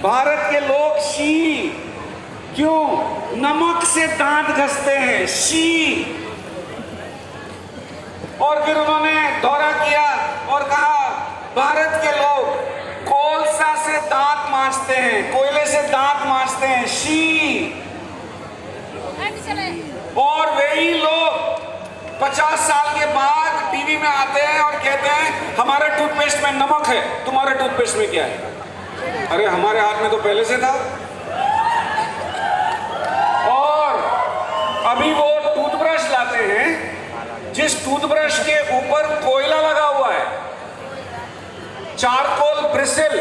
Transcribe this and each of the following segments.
भारत के लोग शी, क्यों? नमक से दांत घसते हैं, शी। और फिर उन्होंने दौरा किया और कहा भारत के लोग कोलसा से दांत मांजते हैं, कोयले से दांत मांजते हैं, शी। और वही लोग 50 साल के बाद टीवी में आते हैं और कहते हैं हमारे टूथपेस्ट में नमक है, तुम्हारे टूथपेस्ट में क्या है? अरे हमारे हाथ में तो पहले से था। और अभी वो टूथब्रश लाते हैं जिस टूथब्रश के ऊपर कोयला लगा हुआ है, चारकोल ब्रिसिल।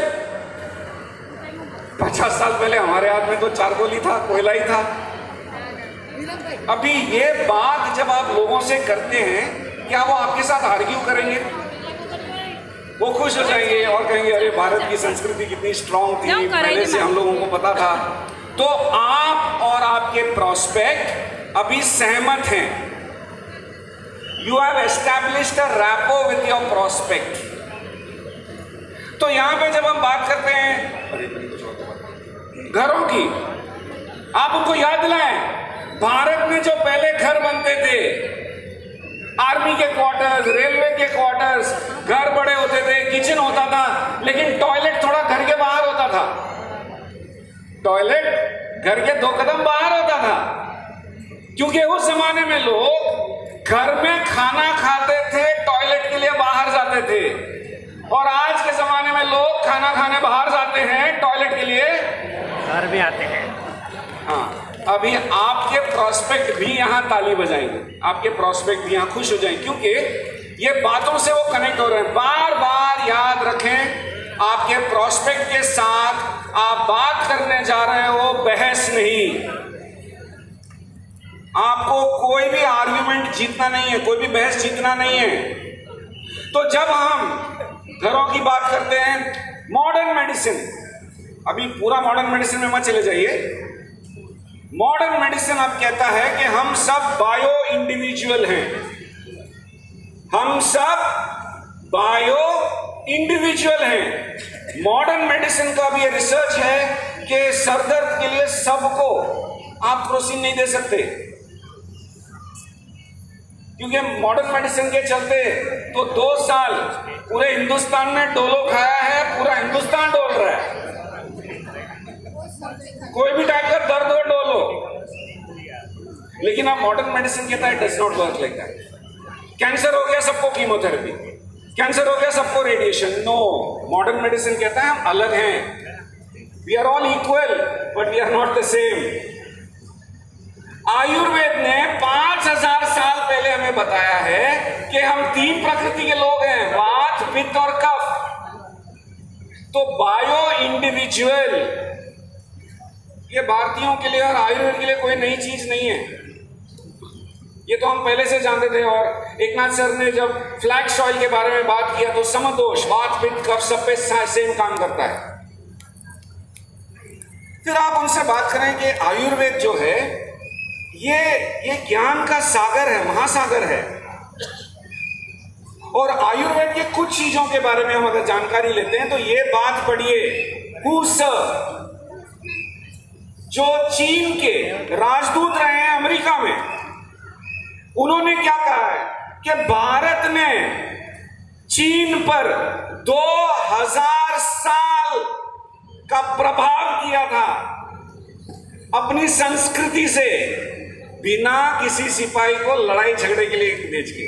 50 साल पहले हमारे हाथ में तो चारकोल ही था, कोयला ही था। अभी ये बात जब आप लोगों से करते हैं, क्या वो आपके साथ आर्ग्यू करेंगे? वो खुश हो जाएंगे और कहेंगे अरे भारत की संस्कृति कितनी स्ट्रांग थी, पहले से हम लोगों को पता था। तो आप और आपके प्रोस्पेक्ट अभी सहमत हैं। You have established a rapport with your prospect. तो यहां पे जब हम बात करते हैं घरों की, आप उनको याद दिलाएं भारत में जो पहले घर बनते थे, आर्मी के क्वार्टर्स, रेलवे के क्वार्टर्स, घर बड़े होते थे, किचन होता था, लेकिन टॉयलेट थोड़ा घर के बाहर होता था। टॉयलेट घर के 2 कदम बाहर होता था, क्योंकि उस जमाने में लोग घर में खाना खाते थे, टॉयलेट के लिए बाहर जाते थे। और आज के जमाने में लोग खाना खाने बाहर जाते हैं, टॉयलेट के लिए घर में आते हैं। हाँ, अभी आपके प्रोस्पेक्ट भी यहां ताली बजाएंगे, आपके प्रोस्पेक्ट भी यहां खुश हो जाएंगे, क्योंकि ये बातों से वो कनेक्ट हो रहे हैं। बार बार याद रखें, आपके प्रोस्पेक्ट के साथ आप बात करने जा रहे हो, बहस नहीं। आपको कोई भी आर्ग्यूमेंट जीतना नहीं है, कोई भी बहस जीतना नहीं है। तो जब हम घरों की बात करते हैं, मॉडर्न मेडिसिन, अभी पूरा मॉडर्न मेडिसिन में मत चले जाइए। मॉडर्न मेडिसिन अब कहता है कि हम सब बायो इंडिविजुअल हैं, हम सब बायो इंडिविजुअल हैं। मॉडर्न मेडिसिन का भी रिसर्च है कि सर दर्द के लिए सबको आप क्रोसिन नहीं दे सकते, क्योंकि मॉडर्न मेडिसिन के चलते तो 2 साल पूरे हिंदुस्तान ने डोलो खाया है, पूरा हिंदुस्तान डोल रहा है। कोई भी टाइप का दर्द हो डोलो, लेकिन अब मॉडर्न मेडिसिन कहता है does not work like that. Cancer हो गया सबको कीमोथेरेपी, कैंसर हो गया सबको रेडिएशन। नो, मॉडर्न मेडिसिन कहता है हम अलग हैं, we are all equal but we are not the same. Ayurveda ने 5000 साल पहले हमें बताया है कि हम 3 प्रकृति के लोग हैं, वात, पित्त और कफ। तो बायो इंडिविजुअल ये भारतीयों के लिए और आयुर्वेद के लिए कोई नई चीज नहीं है, ये तो हम पहले से जानते थे। और एकनाथ सर ने जब फ्लैक्स ऑयल के बारे में बात किया तो समदोष, वात, पित्त, कफ सब पे सेम काम करता है। फिर आप उनसे बात करें कि आयुर्वेद जो है ये ज्ञान का सागर है, महासागर है। और आयुर्वेद के कुछ चीजों के बारे में हम अगर जानकारी लेते हैं तो ये बात पढ़िए, जो चीन के राजदूत रहे हैं अमेरिका में, उन्होंने क्या कहा है कि भारत ने चीन पर 2000 साल का प्रभाव किया था अपनी संस्कृति से, बिना किसी सिपाही को लड़ाई झगड़े के लिए भेज के।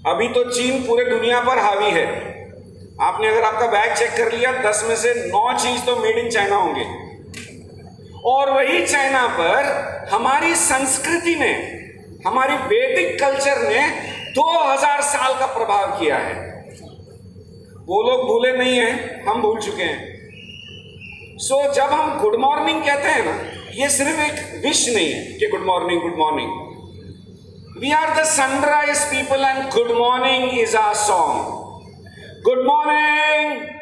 अभी तो चीन पूरे दुनिया पर हावी है। आपने अगर आपका बैग चेक कर लिया, 10 में से 9 चीज तो मेड इन चाइना होंगे। और वही चाइना पर हमारी संस्कृति ने, हमारी वैदिक कल्चर ने 2000 साल का प्रभाव किया है। वो लोग भूले नहीं हैं, हम भूल चुके हैं। सो जब हम गुड मॉर्निंग कहते हैं ना, ये सिर्फ एक विश नहीं है कि good morning good morning. We are the sunrise people and good morning is our song. Good morning.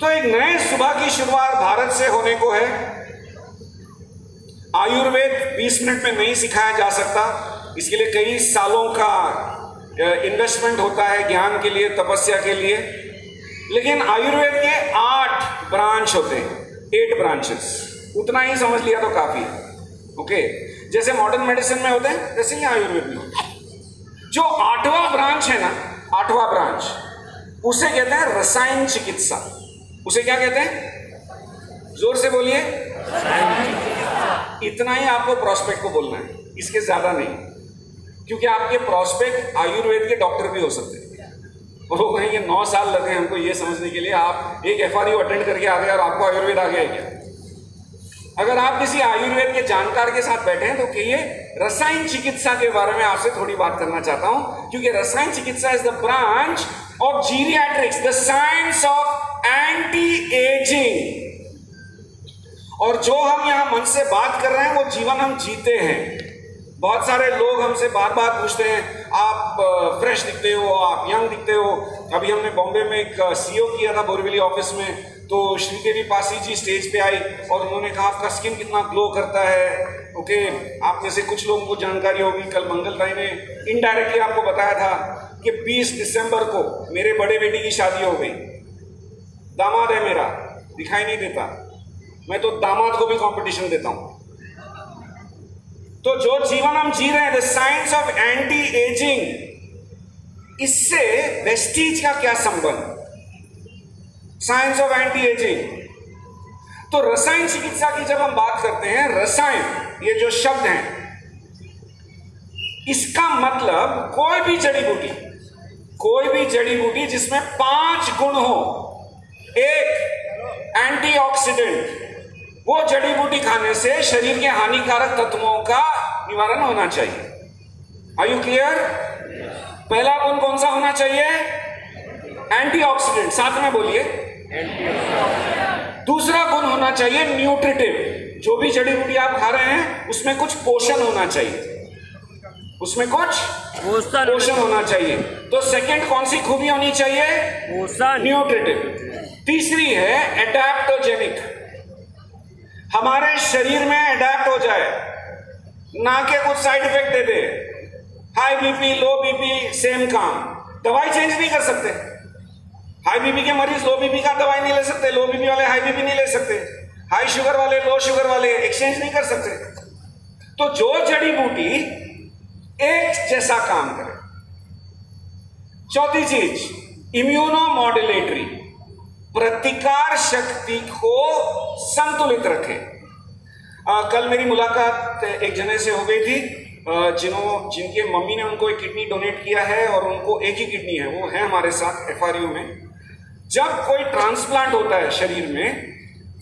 तो एक नए सुबह की शुरुआत भारत से होने को है। आयुर्वेद 20 मिनट में नहीं सिखाया जा सकता, इसके लिए कई सालों का इन्वेस्टमेंट होता है, ज्ञान के लिए, तपस्या के लिए। लेकिन आयुर्वेद के 8 ब्रांच होते हैं, 8 ब्रांचेस। उतना ही समझ लिया तो काफी है। ओके, जैसे मॉडर्न मेडिसिन में होते हैं वैसे ही आयुर्वेद में होते हैं। जो 8वां ब्रांच है ना, 8वां ब्रांच, उसे कहते हैं रसायन चिकित्सा। उसे क्या कहते हैं? जोर से बोलिए। इतना ही आपको प्रोस्पेक्ट को बोलना है, इसके ज्यादा नहीं, क्योंकि आपके प्रोस्पेक्ट आयुर्वेद के डॉक्टर भी हो सकते हैं। और वो कहेंगे 9 साल लगे हमको ये समझने के लिए, आप एक FRU अटेंड करके आ गए और आपको आयुर्वेद आ गया क्या? अगर आप किसी आयुर्वेद के जानकार के साथ बैठे हैं तो कहिए रसायन चिकित्सा के बारे में आपसे थोड़ी बात करना चाहता हूं, क्योंकि rasayana chikitsa is the branch of geriatrics, the science of anti ageing. और जो हम यहां मन से बात कर रहे हैं वो जीवन हम जीते हैं। बहुत सारे लोग हमसे बार बार पूछते हैं, आप फ्रेश दिखते हो, आप यंग दिखते हो। अभी हमने बॉम्बे में एक CEO किया था बोरीवली ऑफिस में, तो श्रीदेवी पासी जी स्टेज पे आई और उन्होंने कहा आपका स्किन कितना ग्लो करता है। ओके, आप में से कुछ लोगों को जानकारी होगी, कल मंगल राय ने इनडायरेक्टली आपको बताया था कि 20 दिसंबर को मेरे बड़े बेटी की शादी हो गई। दामाद है मेरा, दिखाई नहीं देता, मैं तो दामाद को भी कंपटीशन देता हूं। तो जो जीवन हम जी रहे हैं, the science of anti ageing, इससे वेस्टीज का क्या संबंध? Science of anti ageing. तो रसायन चिकित्सा की जब हम बात करते हैं, रसायन, ये जो शब्द है, इसका मतलब कोई भी जड़ी बूटी जिसमें 5 गुण हो। एक, एंटीऑक्सीडेंट, वो जड़ी बूटी खाने से शरीर के हानिकारक तत्वों का निवारण होना चाहिए। Are you clear? पहला गुण कौन सा होना चाहिए? एंटीऑक्सीडेंट, साथ में बोलिए। दूसरा गुण होना चाहिए न्यूट्रिटिव, जो भी जड़ी बूटी आप खा रहे हैं उसमें कुछ पोषण होना चाहिए, उसमें कुछ पोषण होना चाहिए। तो सेकंड कौन सी खूबी होनी चाहिए? पोषण, न्यूट्रिटिव। तीसरी है एडेप्टोजेनिक, हमारे शरीर में अडेप्ट हो जाए, ना के कुछ साइड इफेक्ट दे दे। High BP, low BP, same काम, दवाई चेंज नहीं कर सकते। हाई बीपी के मरीज लो बीपी का दवाई नहीं ले सकते, लो बीपी वाले हाई बीपी नहीं ले सकते, हाई शुगर वाले लो शुगर वाले एक्सचेंज नहीं कर सकते। तो जो जड़ी बूटी एक जैसा काम करे। चौथी चीज, इम्यूनो मॉड्यूलेटरी, प्रतिकार शक्ति को संतुलित रखे। कल मेरी मुलाकात एक जने से हो गई थी, जिनके मम्मी ने उनको एक किडनी डोनेट किया है और उनको एक ही किडनी है, वो है हमारे साथ FRU में। जब कोई ट्रांसप्लांट होता है शरीर में,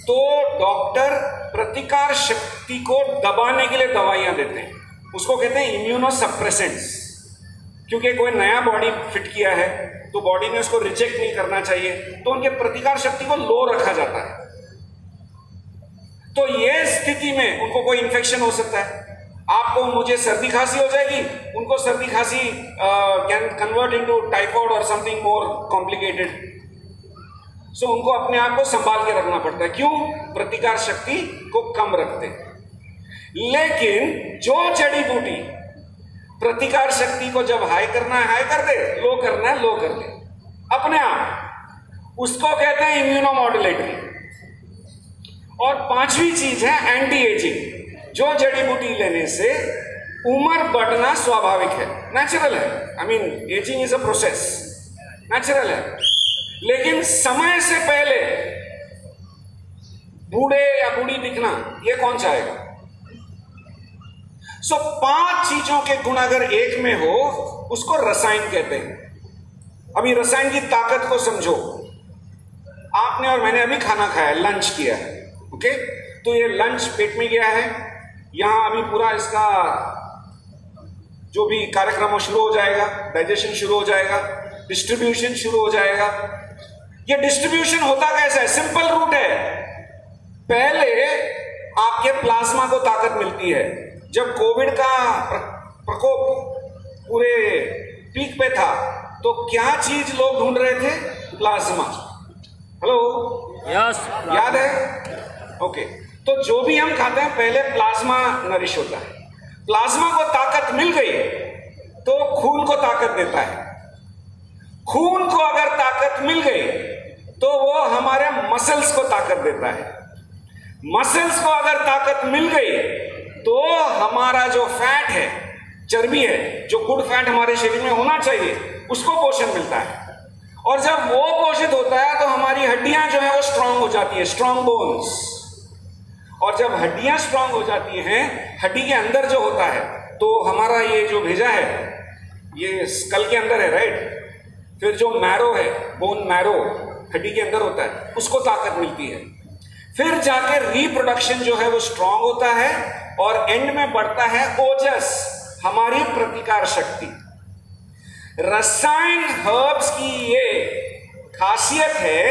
तो डॉक्टर प्रतिकार शक्ति को दबाने के लिए दवाइयां देते हैं, उसको कहते हैं इम्यूनोसप्रेसेंट्स। क्योंकि कोई नया बॉडी फिट किया है तो बॉडी ने उसको रिजेक्ट नहीं करना चाहिए, तो उनके प्रतिकार शक्ति को लो रखा जाता है। तो ये स्थिति में उनको कोई इन्फेक्शन हो सकता है, आपको मुझे सर्दी खांसी हो जाएगी, उनको सर्दी खांसी कैन कन्वर्ट इनटू टाइफाइड और समथिंग मोर कॉम्प्लिकेटेड। सो उनको अपने आप को संभाल के रखना पड़ता है। क्यों? प्रतिकार शक्ति को कम रखते हैं। लेकिन जो जड़ी बूटी प्रतिकार शक्ति को जब हाई करना है हाई कर दे, लो करना है लो कर दे अपने आप, उसको कहते हैं इम्यूनोमॉड्यूलेटरी। और पांचवी चीज है एंटी एजिंग। जो जड़ी बूटी लेने से उम्र बढ़ना स्वाभाविक है, नेचुरल है। I mean ageing is a process, natural है। लेकिन समय से पहले बूढ़े या बूढ़ी दिखना, ये कौन चाहेगा? सो 5 चीजों के गुण अगर एक में हो, उसको रसायन कहते हैं। अभी रसायन की ताकत को समझो। आपने और मैंने अभी खाना खाया, लंच किया है, ओके? तो ये लंच पेट में गया है, यहां अभी पूरा इसका जो भी कार्यक्रम शुरू हो जाएगा, डाइजेशन शुरू हो जाएगा, डिस्ट्रीब्यूशन शुरू हो जाएगा। ये डिस्ट्रीब्यूशन होता कैसे है? सिंपल रूट है। पहले आपके प्लाज्मा को ताकत मिलती है। जब कोविड का प्रकोप पूरे पीक पे था, तो क्या चीज लोग ढूंढ रहे थे? प्लाज्मा। हेलो, यस, याद है? ओके। तो जो भी हम खाते हैं पहले प्लाज्मा नरिश होता है। प्लाज्मा को ताकत मिल गई तो खून को ताकत देता है। खून को अगर ताकत मिल गई तो वो हमारे मसल्स को ताकत देता है। मसल्स को अगर ताकत मिल गई तो हमारा जो फैट है, चर्बी है, जो गुड फैट हमारे शरीर में होना चाहिए, उसको पोषण मिलता है। और जब वो पोषित होता है तो हमारी हड्डियां जो है वो स्ट्रांग हो जाती है, स्ट्रांग बोन्स। और जब हड्डियां स्ट्रांग हो जाती हैं, हड्डी के अंदर जो होता है, तो हमारा ये जो भेजा है ये स्कल के अंदर है, राइट। फिर जो मैरो है, बोन मैरो हड्डी के अंदर होता है, उसको ताकत मिलती है। फिर जाके रिप्रोडक्शन जो है वो स्ट्रांग होता है और एंड में बढ़ता है ओजस, हमारी प्रतिकार शक्ति। रसायन हर्ब्स की ये खासियत है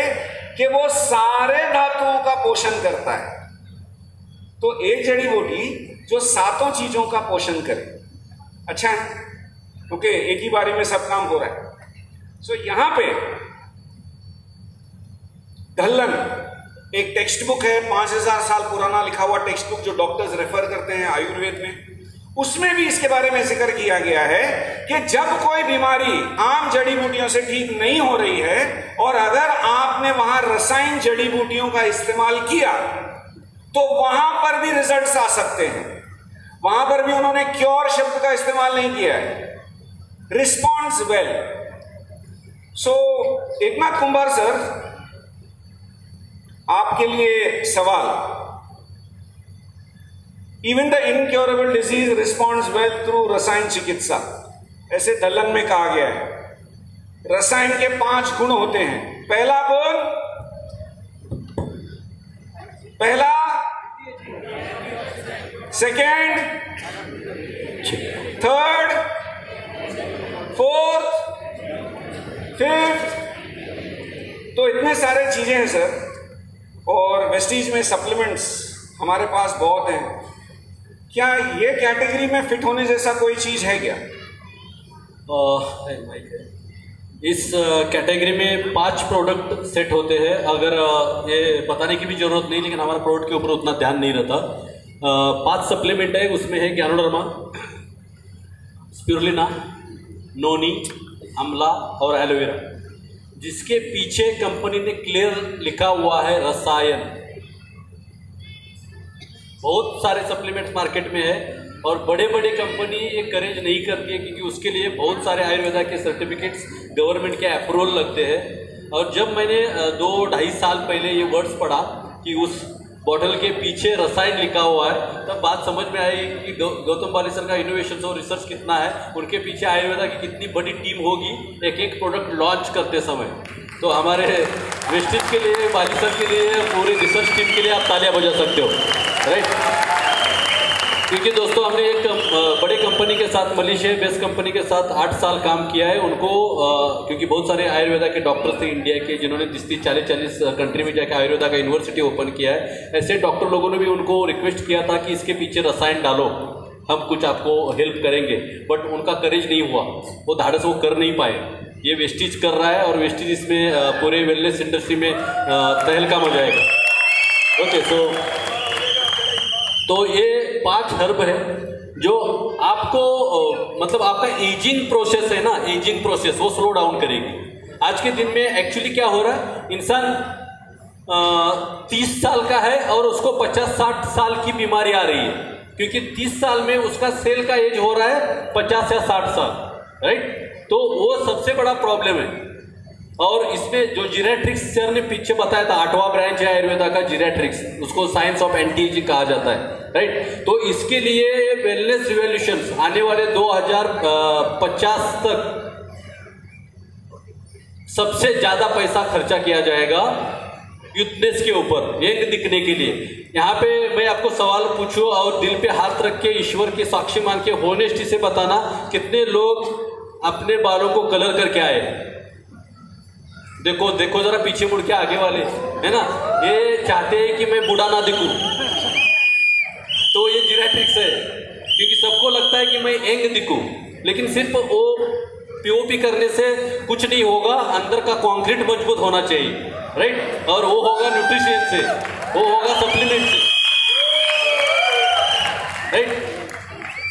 कि वो सारे धातुओं का पोषण करता है। तो एक जड़ी बूटी जो सातों चीजों का पोषण करे, अच्छा है, क्योंकि एक ही बारी में सब काम हो रहा है। सो यहां पे दल्लन एक टेक्स्ट बुक है, 5000 साल पुराना लिखा हुआ टेक्स्ट बुक जो डॉक्टर्स रेफर करते हैं आयुर्वेद में। उसमें भी इसके बारे में जिक्र किया गया है कि जब कोई बीमारी आम जड़ी बूटियों से ठीक नहीं हो रही है और अगर आपने वहां रसायन जड़ी बूटियों का इस्तेमाल किया तो वहां पर भी रिजल्ट्स आ सकते हैं। वहां पर भी उन्होंने क्योर शब्द का इस्तेमाल नहीं किया है, रिस्पॉन्स वेल। सो एकनाथ कुंभार सर, आपके लिए सवाल, even the incurable disease responds well through रसायन चिकित्सा, ऐसे दल्लन में कहा गया है। रसायन के 5 गुण होते हैं। पहला गुण, पहला, सेकेंड, थर्ड, फोर्थ, फिफ्थ, तो इतने सारे चीजें हैं सर। और वेस्टीज में सप्लीमेंट्स हमारे पास बहुत हैं। क्या ये कैटेगरी में फिट होने जैसा कोई चीज है क्या? इस कैटेगरी में 5 प्रोडक्ट सेट होते हैं। अगर ये बताने की भी जरूरत नहीं, लेकिन हमारा प्रोडक्ट के ऊपर उतना ध्यान नहीं रहता। 5 सप्लीमेंट है, उसमें है ज्ञानोडर्मा, स्पिरुलिना, नोनी, अमला और एलोवेरा, जिसके पीछे कंपनी ने क्लियर लिखा हुआ है रसायन। बहुत सारे सप्लीमेंट्स मार्केट में है और बड़े बड़े कंपनी ये करेज नहीं करती है, क्योंकि उसके लिए बहुत सारे आयुर्वेदा के सर्टिफिकेट्स गवर्नमेंट के अप्रूवल लगते हैं। और जब मैंने 2-2.5 साल पहले ये वर्ड्स पढ़ा कि उस बॉटल के पीछे रसायन लिखा हुआ है, तब बात समझ में आई कि गौतम बाली सर का इनोवेशन और रिसर्च कितना है, उनके पीछे आयुर्वेदा की कितनी बड़ी टीम होगी एक एक प्रोडक्ट लॉन्च करते समय। तो हमारे वेस्टेज के लिए, बाली सर के लिए, पूरी रिसर्च टीम के लिए आप तालियां बजा सकते हो, राइट। क्योंकि दोस्तों हमने एक बड़े कंपनी के साथ, मलेशिया बेस्ड कंपनी के साथ 8 साल काम किया है। उनको क्योंकि बहुत सारे आयुर्वेदा के डॉक्टर्स थे इंडिया के, जिन्होंने 30-40 कंट्री में जाकर आयुर्वेदा का यूनिवर्सिटी ओपन किया है। ऐसे डॉक्टर लोगों ने भी उनको रिक्वेस्ट किया था कि इसके पीछे रसायन डालो, हम कुछ आपको हेल्प करेंगे, बट उनका करेज नहीं हुआ, वो धाड़स वो कर नहीं पाए। ये वेस्टीज कर रहा है और वेस्टीज इसमें पूरे वेलनेस इंडस्ट्री में तहलका मचाएगा। ओके, तो ये 5 हर्ब है जो आपको मतलब आपका एजिंग प्रोसेस है ना, एजिंग प्रोसेस वो स्लो डाउन करेगी। आज के दिन में एक्चुअली क्या हो रहा है, इंसान 30 साल का है और उसको 50-60 साल की बीमारी आ रही है, क्योंकि 30 साल में उसका सेल का एज हो रहा है 50 या 60 साल, राइट। तो वो सबसे बड़ा प्रॉब्लम है। और इसमें जो जीरेट्रिक्स सर ने पीछे बताया था, 8वां ब्रांच है आयुर्वेदा का जीरेट्रिक्स, उसको साइंस ऑफ एंटी एजिंग कहा जाता है, राइट। तो इसके लिए वेलनेस रिवॉल्यूशंस आने वाले 2050 तक सबसे ज्यादा पैसा खर्चा किया जाएगा यूथनेस के ऊपर, यंग दिखने के लिए। यहाँ पे मैं आपको सवाल पूछूं और दिल पे हाथ रख के ईश्वर की साक्षी मान के होनेस्टी से बताना, कितने लोग अपने बालों को कलर करके आए? देखो देखो जरा पीछे मुड़ के, आगे वाले है ना, ये चाहते हैं कि मैं बूढ़ा ना दिखूं, तो ये जीरेट्रिक्स है। क्योंकि सबको लगता है कि मैं यंग दिखूं, लेकिन सिर्फ वो पीओपी करने से कुछ नहीं होगा, अंदर का कंक्रीट मजबूत होना चाहिए, राइट। और वो होगा न्यूट्रिशन से, वो होगा सप्लीमेंट से, राइट।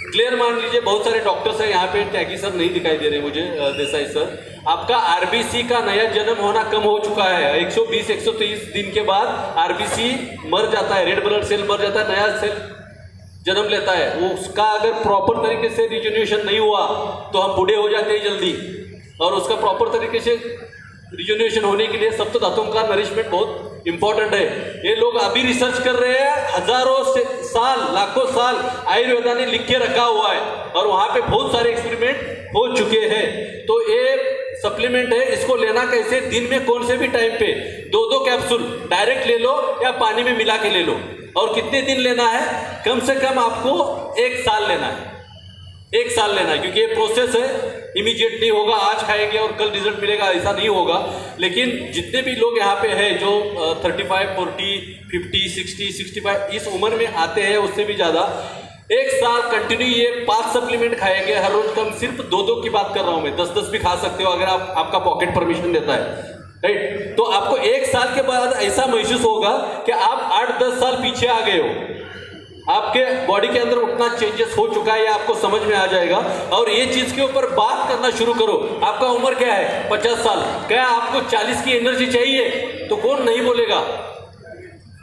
क्लियर मान लीजिए, बहुत सारे डॉक्टर्स हैं यहाँ पे, त्यागी सर नहीं दिखाई दे रहे मुझे, देसाई सर, आपका आरबीसी का नया जन्म होना कम हो चुका है। 120-123 दिन के बाद आरबीसी मर जाता है, रेड ब्लड सेल मर जाता है, नया सेल जन्म लेता है। वो उसका अगर प्रॉपर तरीके से रिजुनेशन नहीं हुआ तो हम बूढ़े हो जाते हैं जल्दी, और उसका प्रॉपर तरीके से रिजुनेशन होने के लिए सप्त धातुओं का नरिशमेंट बहुत इंपॉर्टेंट है। ये लोग अभी रिसर्च कर रहे हैं, हजारों से साल, लाखों साल आयुर्वेदा ने लिख के रखा हुआ है, और वहाँ पे बहुत सारे एक्सपेरिमेंट हो चुके हैं। तो ये सप्लीमेंट है, इसको लेना कैसे, दिन में कौन से भी टाइम पे 2-2 कैप्सूल डायरेक्ट ले लो या पानी में मिला के ले लो। और कितने दिन लेना है, कम से कम आपको 1 साल लेना है, 1 साल लेना है, क्योंकि ये प्रोसेस है, इमीडिएट नहीं होगा, आज खाएंगे और कल रिजल्ट मिलेगा, ऐसा नहीं होगा। लेकिन जितने भी लोग यहाँ पे हैं जो 35, 40, 50, 60, 65 इस उम्र में आते हैं, उससे भी ज़्यादा 1 साल कंटिन्यू ये 5 सप्लीमेंट खाएंगे हर रोज, कम सिर्फ 2-2 की बात कर रहा हूँ मैं, 10-10 भी खा सकते हो अगर आपका पॉकेट परमिशन देता है, राइट। तो आपको 1 साल के बाद ऐसा महसूस होगा कि आप 8-10 साल पीछे आ गए हो, आपके बॉडी के अंदर उतना चेंजेस हो चुका है, ये आपको समझ में आ जाएगा। और ये चीज के ऊपर बात करना शुरू करो। आपका उम्र क्या है, 50 साल, क्या आपको 40 की एनर्जी चाहिए, तो कौन नहीं बोलेगा,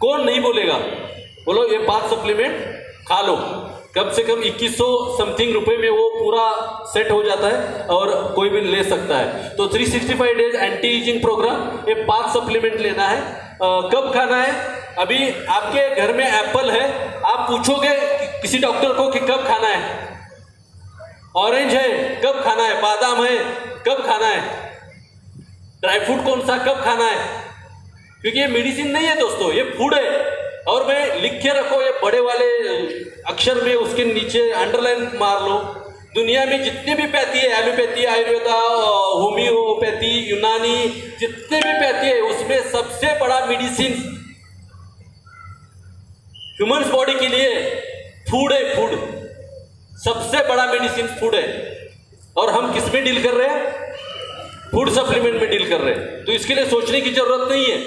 कौन नहीं बोलेगा, बोलो ये 5 सप्लीमेंट खा लो, कम से कम 2100 समथिंग रुपए में वो पूरा सेट हो जाता है और कोई भी ले सकता है। तो 365 डेज एंटी एजिंग प्रोग्राम, ये 5 सप्लीमेंट लेना है। कब खाना है, अभी आपके घर में एप्पल है, आप पूछोगे किसी डॉक्टर को कि कब खाना है, ऑरेंज है कब खाना है, बादाम है कब खाना है, ड्राई फ्रूट कौन सा कब खाना है, क्योंकि ये मेडिसिन नहीं है दोस्तों, ये फूड है। और मैं लिख के रखो ये बड़े वाले अक्षर में, उसके नीचे अंडरलाइन मार लो, दुनिया में जितने भी पैथी है, एलोपैथी, आयुर्वेदा, होम्योपैथी, यूनानी, जितने भी पैथी है, उसमें सबसे बड़ा मेडिसिन ह्यूमन बॉडी के लिए फूड है, फूड सबसे बड़ा मेडिसिन फूड है। और हम किस में डील कर रहे हैं, फूड सप्लीमेंट में डील कर रहे हैं। तो इसके लिए सोचने की जरूरत नहीं है,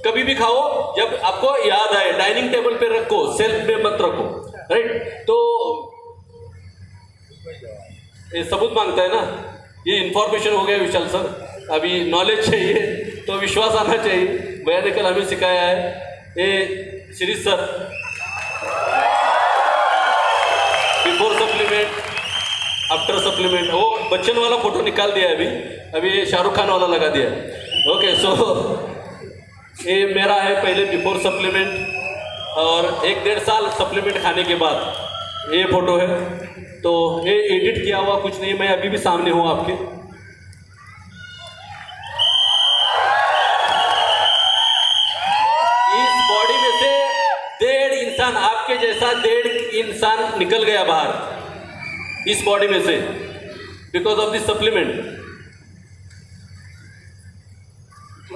कभी भी खाओ जब आपको याद आए, डाइनिंग टेबल पे रखो, सेल्फ में मत रखो, राइट। तो ये सबूत मांगता है ना, ये इंफॉर्मेशन हो गया विशाल सर, अभी नॉलेज चाहिए तो विश्वास आना चाहिए, भैया ने कल हमें सिखाया है। ये Shirish sir, before supplement, after supplement, वो बच्चन वाला फोटो निकाल दिया है अभी शाहरुख खान वाला लगा दिया। ओके, सो ये मेरा है पहले बिफोर सप्लीमेंट और 1-1.5 साल सप्लीमेंट खाने के बाद ये फोटो है। तो ये एडिट किया हुआ कुछ नहीं, मैं अभी भी सामने हूँ आपके। इस बॉडी में से 1.5 इंसान, आपके जैसा 1.5 इंसान निकल गया बाहर इस बॉडी में से, बिकॉज ऑफ दिस सप्लीमेंट।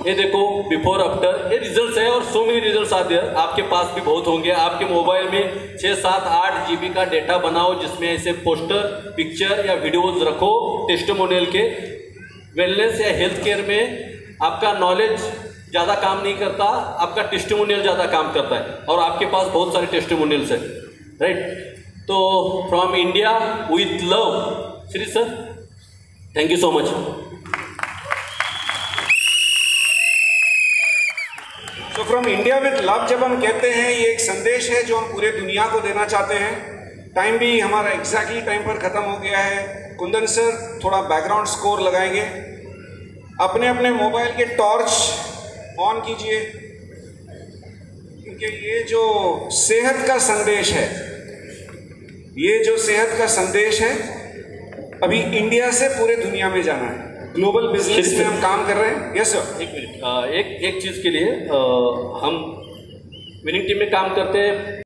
ये देखो बिफोर आफ्टर, ये रिजल्ट्स है और सो मेनी रिजल्ट्स आते हैं, आपके पास भी बहुत होंगे। आपके मोबाइल में 6-7-8 GB का डेटा बनाओ, जिसमें ऐसे पोस्टर, पिक्चर या वीडियोस रखो टेस्टिमोनियल के। वेलनेस या हेल्थ केयर में आपका नॉलेज ज़्यादा काम नहीं करता, आपका टेस्टिमोनियल ज़्यादा काम करता है, और आपके पास बहुत सारे टेस्टिमोनियल्स हैं, राइट। तो from India with love, Shri sir, thank you so much. तो फ्रॉम इंडिया विद लव जब हम कहते हैं, ये एक संदेश है जो हम पूरे दुनिया को देना चाहते हैं। टाइम भी हमारा एग्जैक्टली टाइम पर ख़त्म हो गया है। कुंदन सर थोड़ा बैकग्राउंड स्कोर लगाएंगे, अपने अपने मोबाइल के टॉर्च ऑन कीजिए, क्योंकि ये जो सेहत का संदेश है, ये जो सेहत का संदेश है, अभी इंडिया से पूरे दुनिया में जाना है। ग्लोबल बिजनेस में हम काम कर रहे हैं। यस सर, एक मिनट, एक चीज़ के लिए हम विनिंग टीम में काम करते हैं।